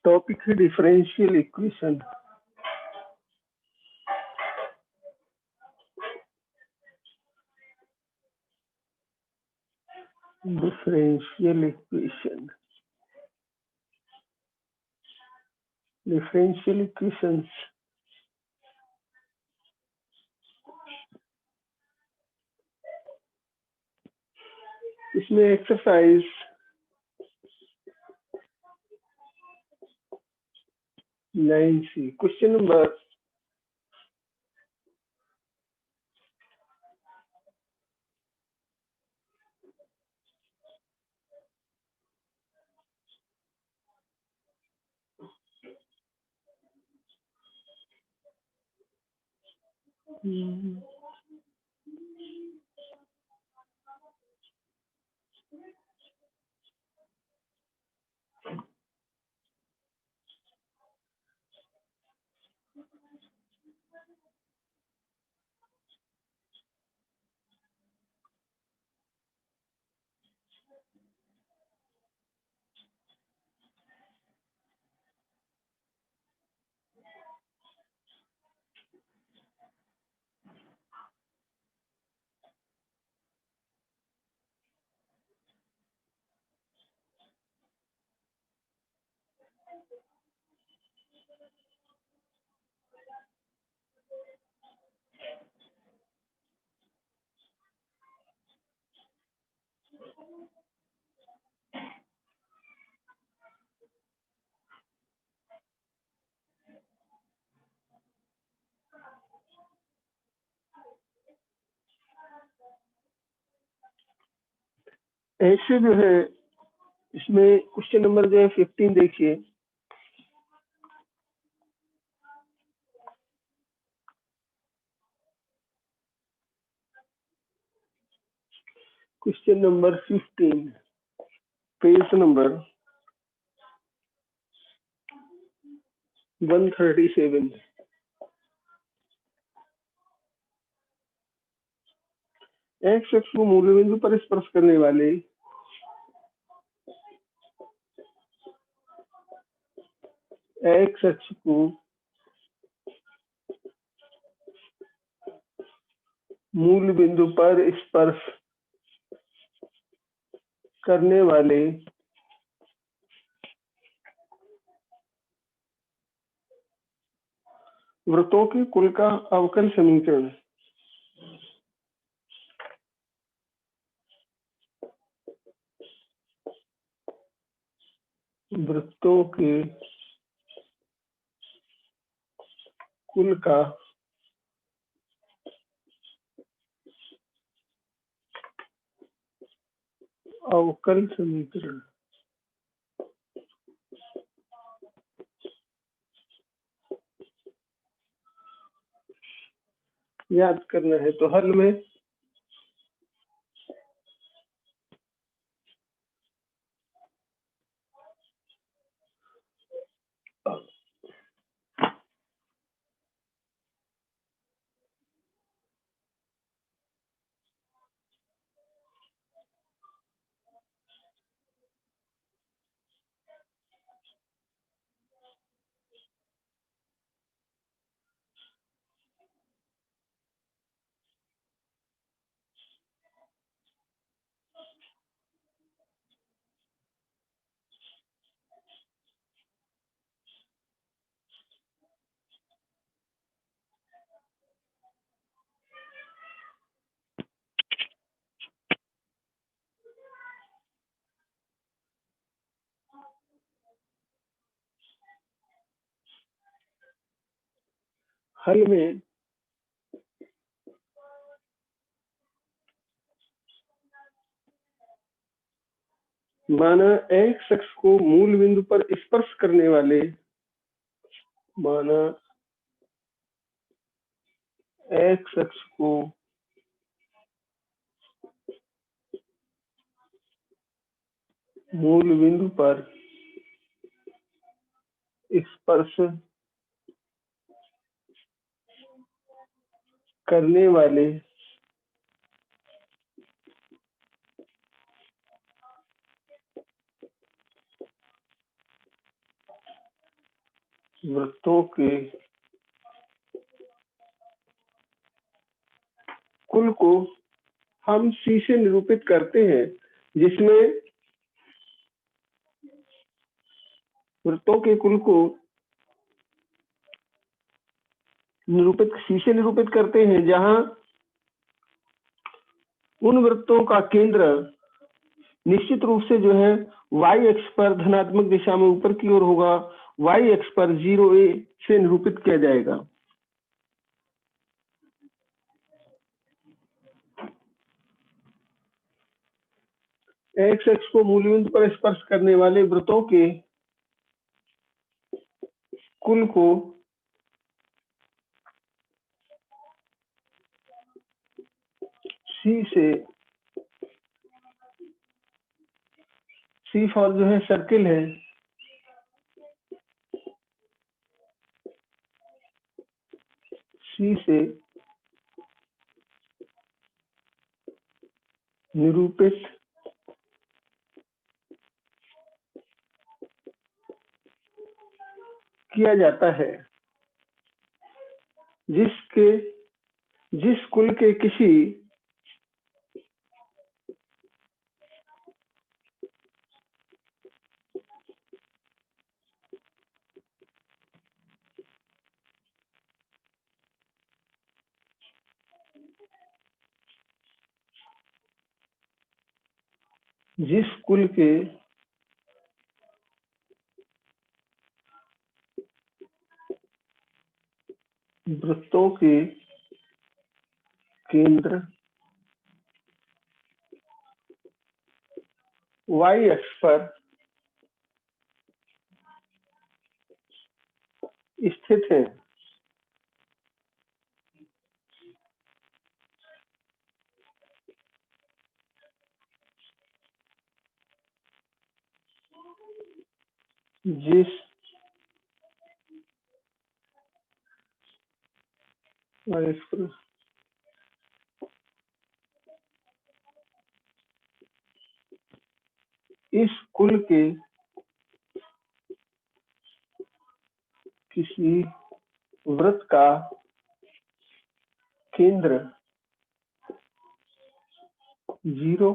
Topic है differential equation. Differential equation, differential equations. इसमें exercise 9C question number ऐसे जो है, इसमें क्वेश्चन नंबर जो है 15 देखिए। Question number 15 page number 137। X अक्ष को मूल बिंदु पर स्पर्श करने वाले एक्स अक्ष को मूल बिंदु पर स्पर्श करने वाले वृत्तों के कुल का अवकल समीकरण। वृत्तों के कुल का अवकल समीकरण याद करना है। तो हल में माना एक्स अक्ष को मूल बिंदु पर स्पर्श करने वाले एक्स अक्ष को मूल बिंदु पर स्पर्श करने वाले वृत्तों के कुल को हम C से निरूपित करते हैं, जिसमें वृत्तों के कुल को C से निरूपित करते हैं, जहां उन वृत्तों का केंद्र निश्चित रूप से जो है y अक्ष पर धनात्मक दिशा में ऊपर की ओर होगा, y अक्ष पर 0a से निरूपित किया जाएगा। x अक्ष को मूलबिंदु पर स्पर्श करने वाले वृत्तों के कुल को C फॉर जो है सर्किल है, C से निरूपित किया जाता है, जिस कुल के किसी वृत्तों के केंद्र y अक्ष पर स्थित है, जिस y अक्ष पर इस कुल के किसी वृत्त का केंद्र 0,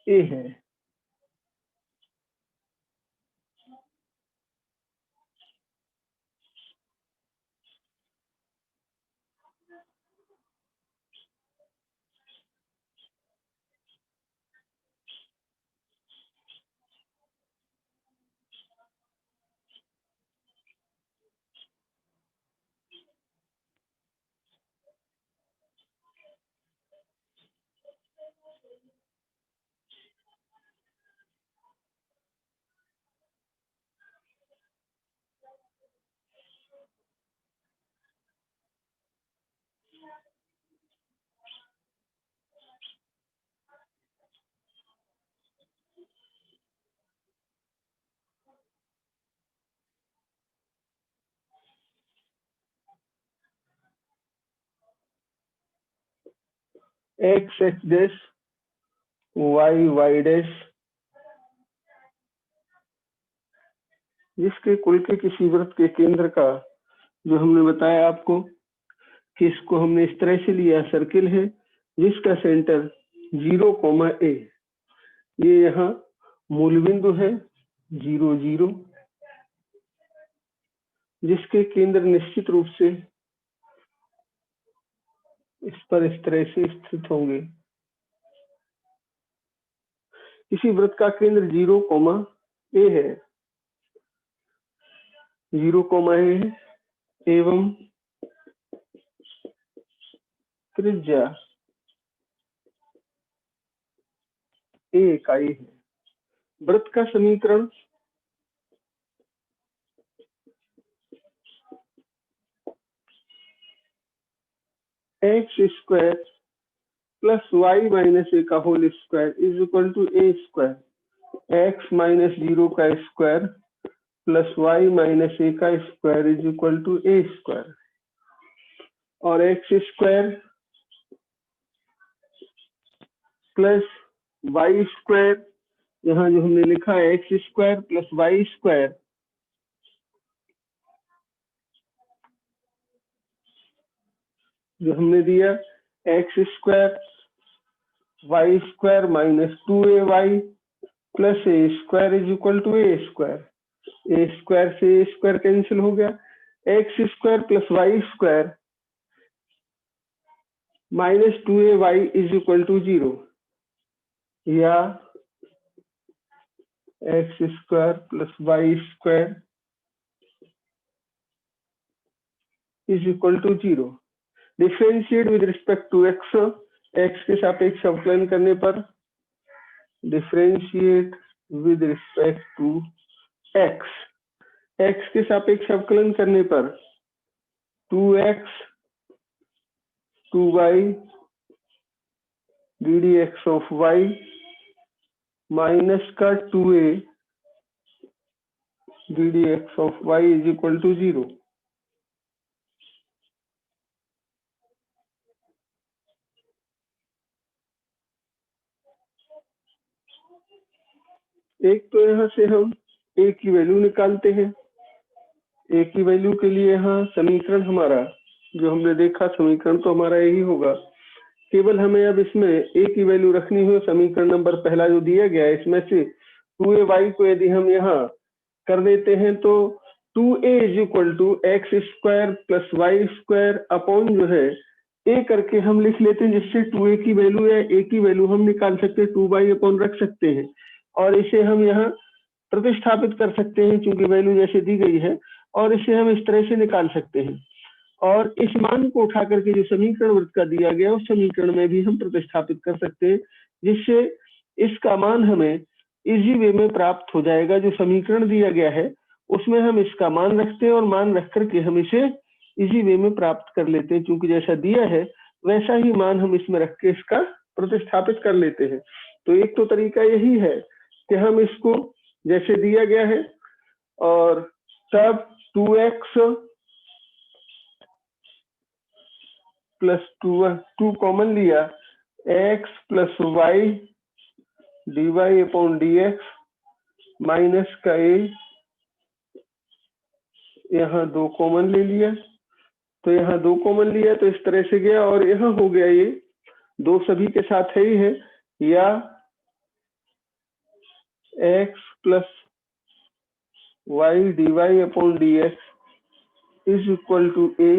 a है। x डैश y डैश जिसके कुल के किसी वृत्त के केंद्र का, जो हमने बताया आपको कि इसको हमने इस तरह से लिया, सर्किल है जिसका सेंटर 0, a, ये यहाँ मूल बिंदु है 0, जिसके केंद्र निश्चित रूप से इस पर इस तरह से स्थित होंगे। किसी वृत्त का केंद्र 0, a है, 0, a है एवं त्रिज्या a इकाई है। वृत्त का समीकरण x² plus y minus a का whole square is equal to a square, x minus 0 का square plus y minus a का square is equal to a square, और x² प्लस y स्क्वायर, यहाँ जो हमने लिखा है x² प्लस y स्क्वायर जो हमने दिया x square y square minus 2ay plus a square is equal to a square. A square से ए स्क्वायर कैंसिल हो गया, x square plus y square minus 2ay is equal to 0, या x square plus y square is equal to 0। Differentiate with respect to x, x के सापेक्ष अवकलन करने पर, differentiate with respect to x, x के सापेक्ष अवकलन करने पर 2x 2y d d x of y minus का 2a d d x of y is equal to 0। एक तो यहाँ से हम a की वैल्यू निकालते हैं। a की वैल्यू के लिए यहाँ समीकरण हमारा जो हमने देखा, समीकरण तो हमारा यही होगा, केवल हमें अब इसमें a की वैल्यू रखनी हो। समीकरण नंबर पहला जो दिया गया है इसमें से 2ay को यदि हम यहाँ कर देते हैं तो 2a is equal to x square plus y square upon जो है a करके हम लिख लेते हैं, जिससे 2a की वैल्यू या a की वैल्यू हम निकाल सकते हैं, 2y अपॉन रख सकते हैं और इसे हम यहाँ प्रतिस्थापित कर सकते हैं क्योंकि वैल्यू जैसे दी गई है, और इसे हम इस तरह से निकाल सकते हैं। और इस मान को उठा करके जो समीकरण वृत्त का दिया गया उस समीकरण में भी हम प्रतिस्थापित कर सकते हैं, जिससे इसका मान हमें इजी वे में प्राप्त हो जाएगा। जो समीकरण दिया गया है उसमें हम इसका मान रखते हैं और मान रख करके हम इसे इजी वे में प्राप्त कर लेते हैं, क्योंकि जैसा दिया है वैसा ही मान हम इसमें रख के इसका प्रतिस्थापित कर लेते हैं। तो एक तो तरीका यही है कि हम इसको जैसे दिया गया है और तब 2x प्लस 2 कॉमन लिया, x plus y d y upon d x minus का a यहाँ 2 कॉमन ले लिया, तो यहाँ 2 कॉमन लिया तो इस तरह से गया और यहाँ हो गया ये 2 सभी के साथ है ही है, या x plus y d y upon d x is equal to a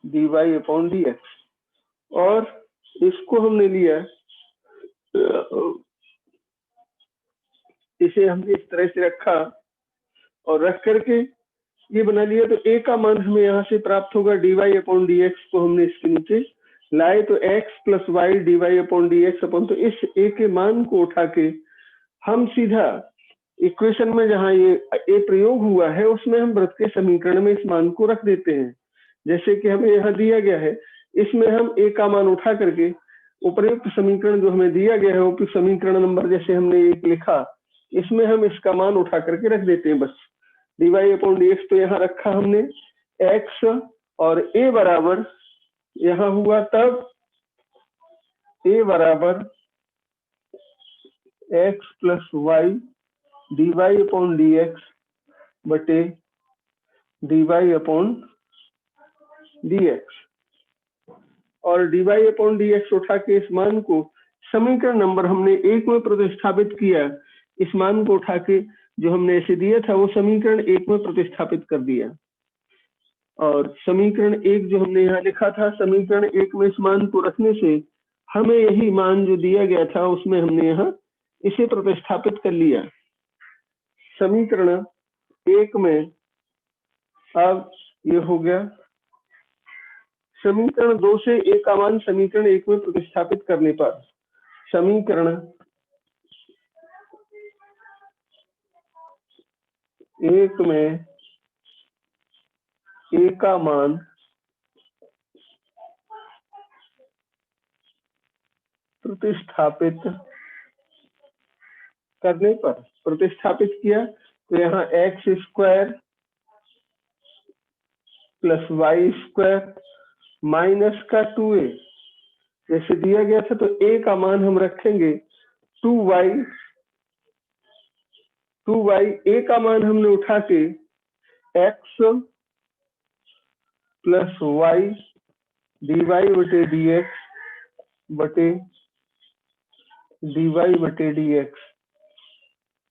d y upon d x. और इसको हमने लिया, इसे हमने इस तरह से रखा और रख करके ये बना लिया, तो a का मान हमें यहाँ से प्राप्त होगा d y upon d x को हमने इसके नीचे लाए तो x plus y d y upon d x upon, तो इस a के मान को उठा के हम सीधा इक्वेशन में जहाँ ये a प्रयोग हुआ है उसमें हम वृत्त के समीकरण में इस मान को रख देते हैं। जैसे कि हमें यहाँ दिया गया है, इसमें हम a का मान उठा करके उपयुक्त समीकरण जो हमें दिया गया है वो समीकरण नंबर जैसे हमने एक लिखा, इसमें हम इसका मान उठा करके रख देते हैं बस। D y upon d x तो यहाँ रखा हमने x और a बराबर यहाँ हुआ तब a बराबर x plus y d y upon d x बटे d y upon d x, और d y upon d x उठा के इस मान को समीकरण नंबर हमने 1 में प्रतिस्थापित किया। इस मान को उठा के जो हमने ऐसे दिया था वो समीकरण 1 में प्रतिस्थापित कर दिया, और समीकरण 1 जो हमने यहाँ लिखा था, समीकरण 1 में इस मान को रखने से हमें यही मान जो दिया गया था उसमें हमने यहाँ इसे प्रतिस्थापित कर लिया। समीकरण 1 में अब ये हो गया, समीकरण 2 से a का मान समीकरण 1 में प्रतिस्थापित करने पर समीकरण 1 में a का मान प्रतिस्थापित करने पर प्रतिस्थापित किया तो यहाँ x square plus y square minus का 2a जैसे दिया गया था, तो a का मान हम रखेंगे 2y, a का मान हमने उठा के x प्लस वाई dy बटे dx बटे dy बटे dx,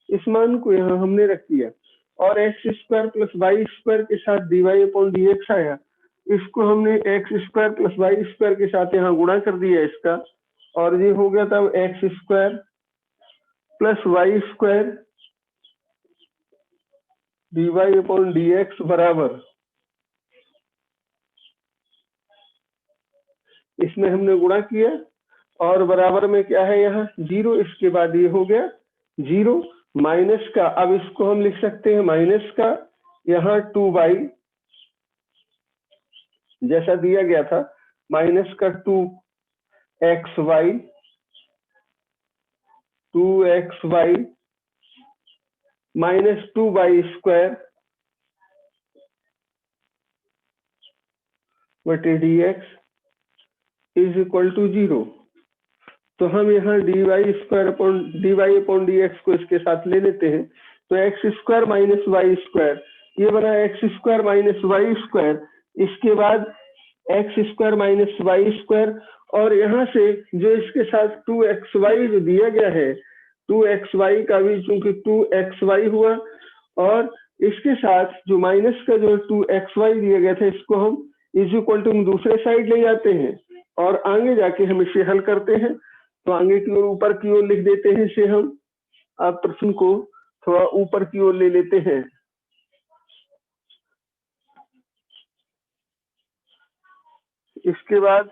इस मान को यहाँ हमने रख दिया और x square plus y square के साथ dy अपॉन dx आया, इसको हमने x square plus y square के साथ यहाँ गुणा कर दिया इसका, और ये हो गया तब x square plus y square dy upon dx बराबर, इसमें हमने गुणा किया और बराबर में क्या है यहाँ 0, इसके बाद ये हो गया 0 माइनस का, अब इसको हम लिख सकते हैं माइनस का यहाँ 2y जैसा दिया गया था, माइनस का 2xy माइनस 2y स्क्वायर बटे dx इज इक्वल टू 0। तो हम यहाँ dy अपॉन dx को इसके साथ ले लेते हैं, तो x square minus y square, ये बना x square minus y square, इसके बाद x square minus y square, और यहाँ से जो इसके साथ 2xy जो दिया गया है, 2xy का भी चूंकि 2xy हुआ, और इसके साथ जो माइनस का जो 2xy दिया गया था, इसको हम इज इक्वल टू दूसरे साइड ले जाते हैं और आगे जाके हम इसे हल करते हैं। तो आगे की ओर ऊपर की ओर लिख देते हैं इसे हम, आप प्रश्न को थोड़ा ऊपर की ओर ले लेते हैं। इसके बाद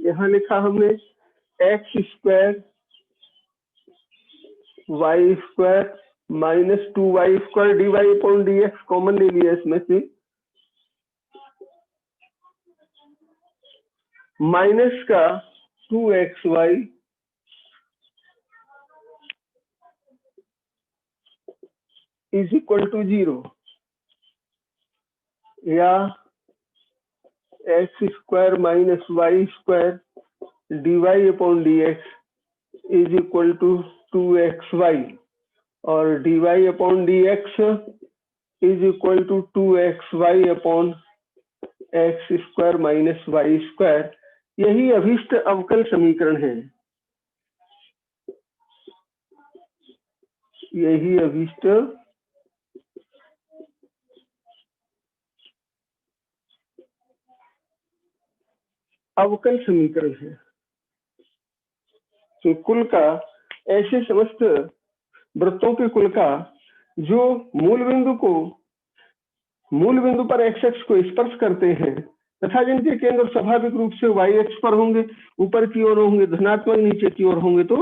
यहाँ लिखा हमने x square y square minus 2y square dy upon dx common ले लिया इसमें से, माइनस का 2xy इज इक्वल टू 0, या x square minus y square dy upon dx is equal to 2xy, और dy upon dx is equal to 2xy upon x square minus y square. यही अभीष्ट अवकल समीकरण है, यही अभीष्ट अवकल समीकरण है। तो कुल का, ऐसे समस्त वृत्तों के कुल का जो मूल बिंदु पर एक्स एक्स को स्पर्श करते हैं तथा जिनके केंद्र स्वाभाविक रूप से वाई एक्स पर होंगे, ऊपर की ओर होंगे धनात्मक, नीचे की ओर होंगे तो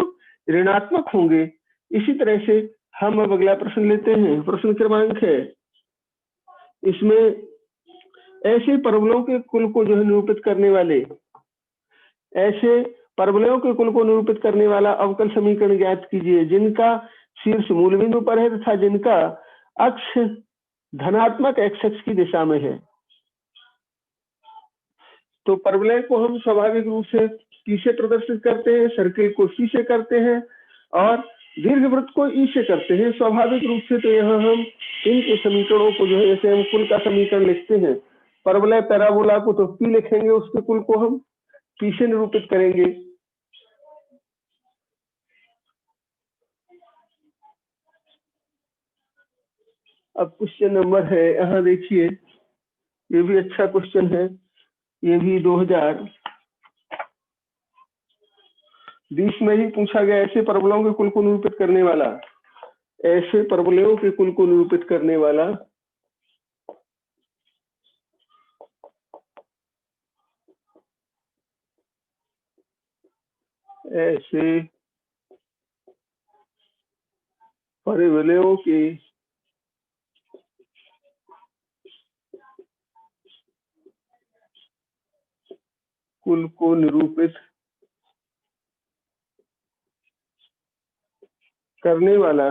ऋणात्मक होंगे। इसी तरह से हम अब अगला प्रश्न लेते हैं। प्रश्न क्रमांक है, इसमें ऐसे परवलयों के कुल को जो है निरूपित करने वाले, ऐसे परवलयों के कुल को निरूपित करने वाला अवकल समीकरण ज्ञात कीजिए जिनका शीर्ष मूल बिंदु पर है तथा जिनका अक्ष धनात्मक एक्स एक्स की दिशा में है। तो परवलय को हम स्वाभाविक रूप से P से प्रदर्शित करते हैं, सर्किल को C से करते हैं और दीर्घवृत्त को E से करते हैं स्वाभाविक रूप से। तो यहाँ हम इनके समीकरणों को जो है, जैसे हम कुल का समीकरण लिखते हैं, परवलय पैराबोला को तो P लिखेंगे, उसके कुल को हम P से निरूपित करेंगे। अब क्वेश्चन नंबर है, यहाँ देखिए, ये भी अच्छा क्वेश्चन है, ये भी 2020 में ही पूछा गया। ऐसे परवलयों के कुल को निरूपित करने वाला, ऐसे परवलयों के कुल को निरूपित करने वाला ऐसे परवलयों के कुल को निरूपित करने वाला,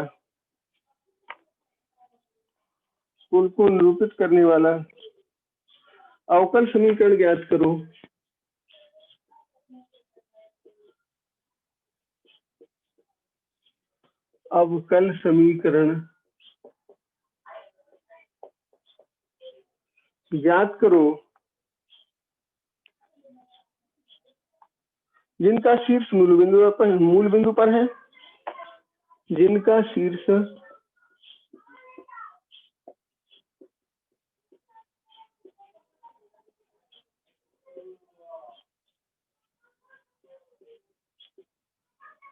कुल को निरूपित करने वाला अवकल समीकरण ज्ञात करो। अवकल समीकरण याद करो जिनका शीर्ष मूल बिंदु पर है, जिनका शीर्ष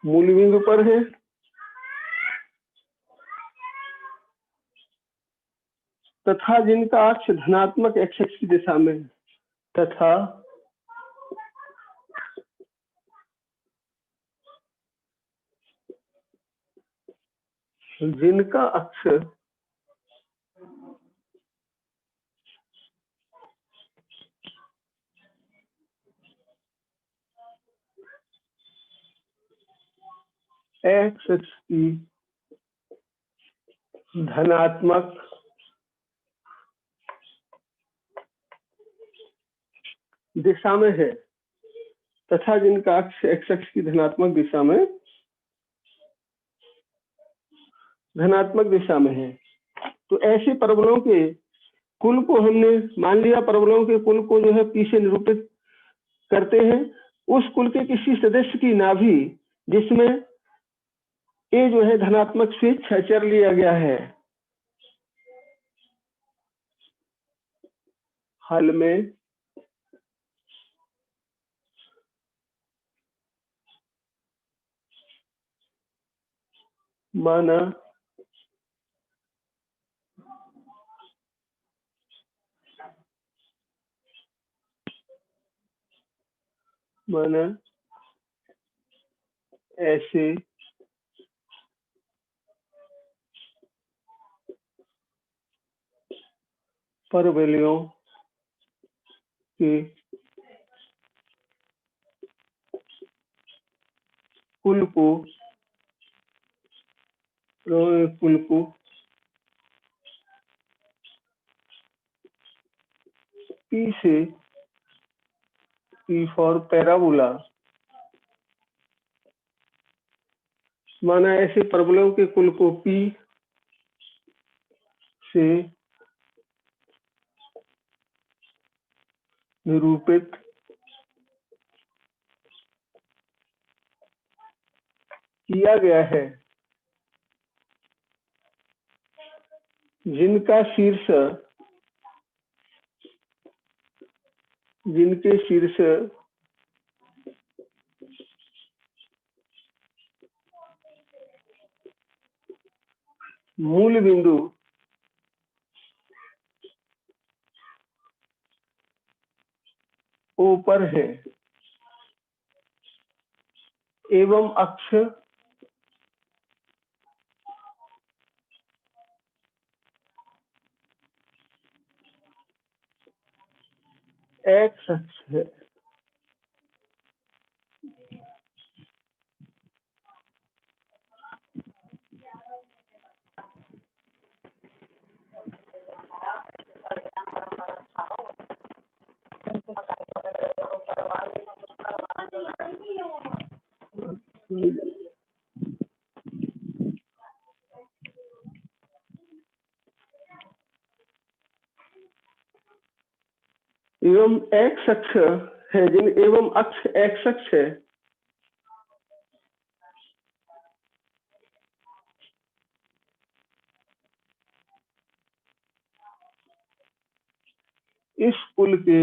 मूल बिंदु पर है तथा जिनका अक्ष धनात्मक एक्स एक्स की दिशा में है, तथा जिनका अक्ष एक्स एक्स की धनात्मक दिशा में है तथा जिनका अक्ष एक्स एक्स की धनात्मक दिशा में है। तो ऐसे परवलयों के कुल को हमने मान लिया, परवलयों के कुल को जो है पी से निरूपित करते हैं। उस कुल के किसी सदस्य की नाभि जिसमें ए जो है धनात्मक स्वेच्छ अचर लिया गया है, हल में माना ऐसे परवलयों के कुल को पी से, पी फॉर पैराबोला, माना ऐसे परवलयों के कुल को पी से निरूपित किया गया है, जिनके शीर्ष मूल बिंदु ओ पर है एवं अक्ष एक्स अक्ष है। एवं एक्स अक्ष है, एवं अक्ष एक्स अक्ष है, इस कुल के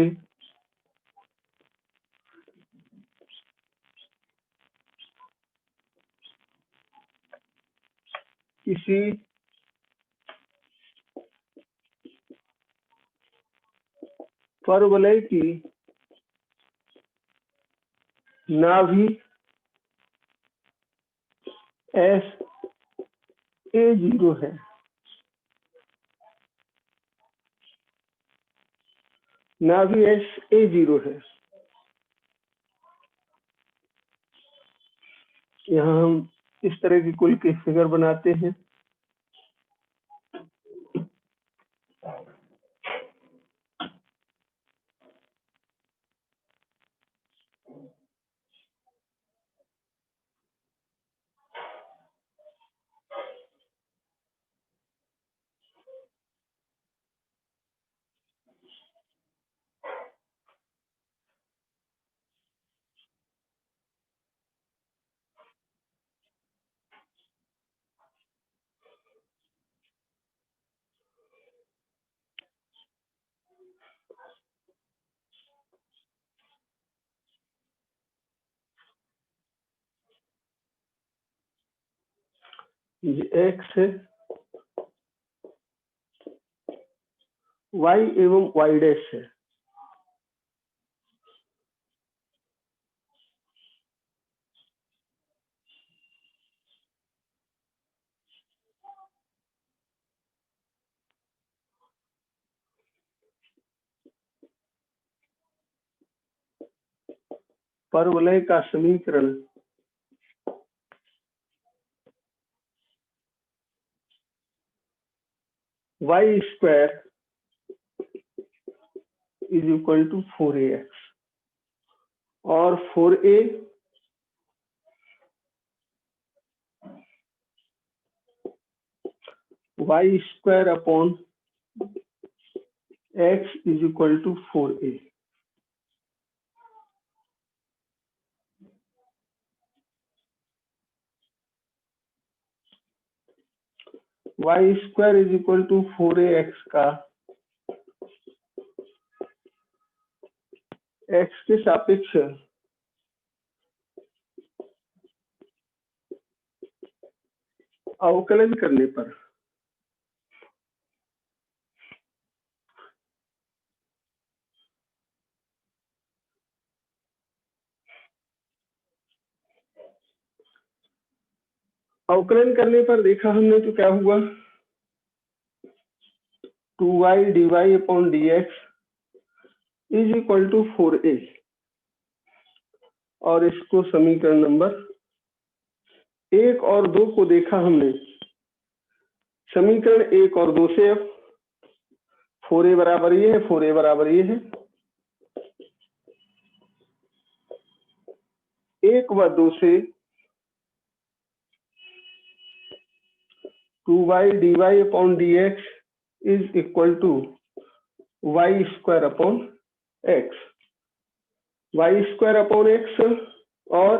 किसी परवलय की नाभि एस ए 0 है, नाभि एस ए 0 है। यहाँ हम इस तरह की कुल के फिगर बनाते हैं। ये x है, y एवं y डैश है। परवलय का समीकरण y square is equal to 4ax और 4a y square upon x is equal to 4a। y square is equal to 4ax का x के सापेक्ष अवकलन करने पर देखा हमने तो क्या हुआ, 2y dy upon dx is equal to 4a और इसको समीकरण नंबर 1 और 2 को देखा हमने। समीकरण 1 और 2 से अब 4a बराबर ये है, 4a बराबर ये है, 1 व 2 से 2y dy upon dx is equal to y square upon x, y square upon x और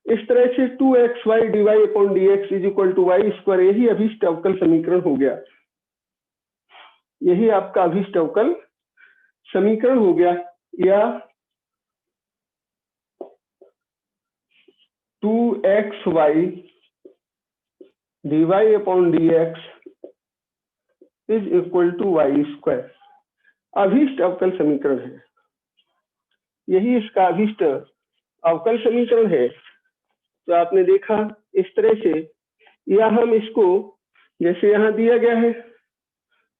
इस तरह से 2xy dy upon dx is equal to y square. यही अभीष्ट अवकल समीकरण हो गया, यही आपका अभीष्ट अवकल समीकरण हो गया। या 2xy dy upon dx is equal to y square अभीष्ट अवकल समीकरण है, यही इसका अभीष्ट अवकल समीकरण है। तो आपने देखा इस तरह से, या हम इसको जैसे यहाँ दिया गया है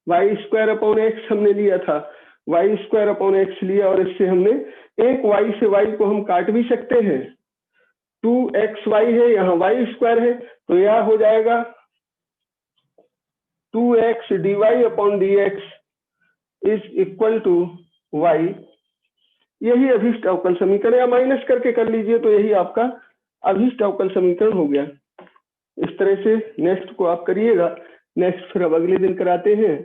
y स्क्वायर अपॉन एक्स हमने लिया था, y स्क्वायर अपॉन एक्स लिया और इससे हमने एक y से y को हम काट भी सकते हैं। 2xy है, यहाँ y स्क्वायर है, तो यह हो जाएगा 2x dy upon dx is equal to y। यही अभीष्ट अवकल समीकरण, या माइनस करके कर लीजिए तो यही आपका अभीष्ट अवकल समीकरण हो गया। इस तरह से नेक्स्ट को आप करिएगा, नेक्स्ट फिर अब अगले दिन कराते हैं।